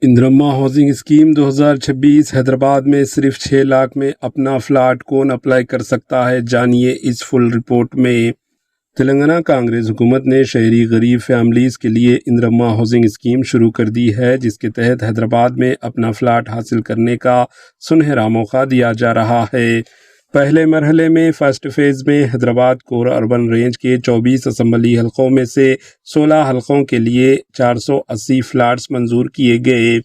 اندرما housing scheme 2026 Hyderabad میں صرف 6 لاکھ میں اپنا فلاٹ کون اپلائی کر سکتا ہے، جانیے اس فل رپورٹ میں۔ تلنگانہ کانگریس حکومت نے شہری غریب فیملیز کے لیے اندرما ہاؤسنگ اسکیم شروع کر دی ہے، جس کے تحت حیدرآباد میں اپنا فلاٹ حاصل کرنے کا سنہرا موقع دیا جا رہا ہے۔ پہلے مرحلے میں فرسٹ فیز میں حیدرآباد کور اربن رینج کے 24 اسمبلی حلقوں میں سے 16 حلقوں کے لیے 480 فلیٹس منظور کیے گئے۔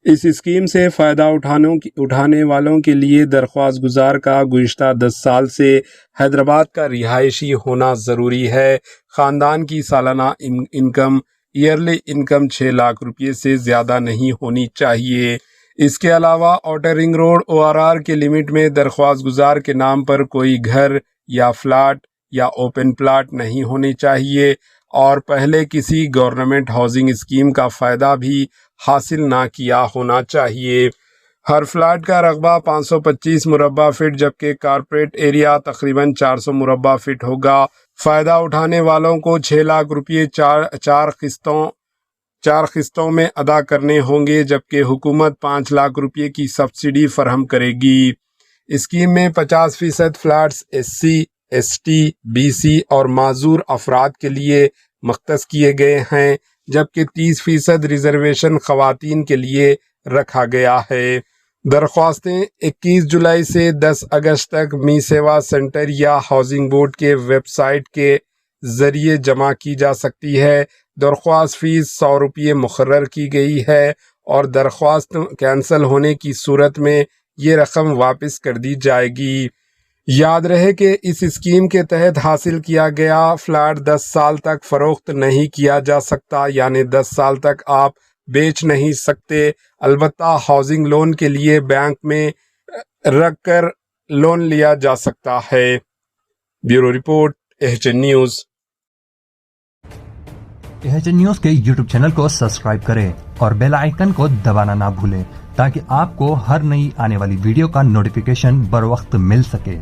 اس اسکیم سے فائدہ اٹھانے والوں کے لیے درخواست گزار کا گزشتہ 10 سال سے حیدرآباد کا رہائشی ہونا ضروری ہے۔ خاندان کی سالانہ انکم ایئرلی انکم 6 لاکھ روپے سے زیادہ نہیں ہونی چاہیے۔ اس کے علاوہ آؤٹر رنگ روڈ ORR کے لمٹ میں درخواست گزار کے نام پر کوئی گھر یا فلیٹ یا اوپن پلاٹ نہیں ہونی چاہیے، اور پہلے کسی گورنمنٹ ہاؤسنگ اسکیم کا فائدہ بھی حاصل نہ کیا ہونا چاہیے۔ ہر فلیٹ کا رقبہ 525 مربع فٹ جبکہ کارپوریٹ ایریا تقریباً 400 مربع فٹ ہوگا۔ فائدہ اٹھانے والوں کو 6 لاکھ روپے چار قسطوں میں ادا کرنے ہوں گے، جبکہ حکومت 5 لاکھ روپے کی سبسڈی فراہم کرے گی۔ اسکیم میں 50% فلیٹس SC ST BC اور معذور افراد کے لیے مختص کیے گئے ہیں، جبکہ 30% ریزرویشن خواتین کے لیے رکھا گیا ہے۔ درخواستیں 21 جولائی سے 10 اگست تک می سیوا سینٹر یا ہاؤسنگ بورڈ کے ویب سائٹ کے ذریعے جمع کی جا سکتی ہے۔ درخواست فیس 100 روپے مقرر کی گئی ہے، اور درخواست کینسل ہونے کی صورت میں یہ رقم واپس کر دی جائے گی۔ یاد رہے کہ اس اسکیم کے تحت حاصل کیا گیا فلیٹ 10 سال تک فروخت نہیں کیا جا سکتا، یعنی 10 سال تک آپ بیچ نہیں سکتے۔ البتہ ہاؤسنگ لون کے لیے بینک میں رکھ کر لون لیا جا سکتا ہے۔ Bureau report AHN news. AHN news کے YouTube چینل کو سبسکرائب کریں اور بیل آئیکن کو دبانا نہ بھولیں تاکہ آپ کو ہر نئی آنے والی ویڈیو کا نوٹیفیکیشن بر وقت مل سکے۔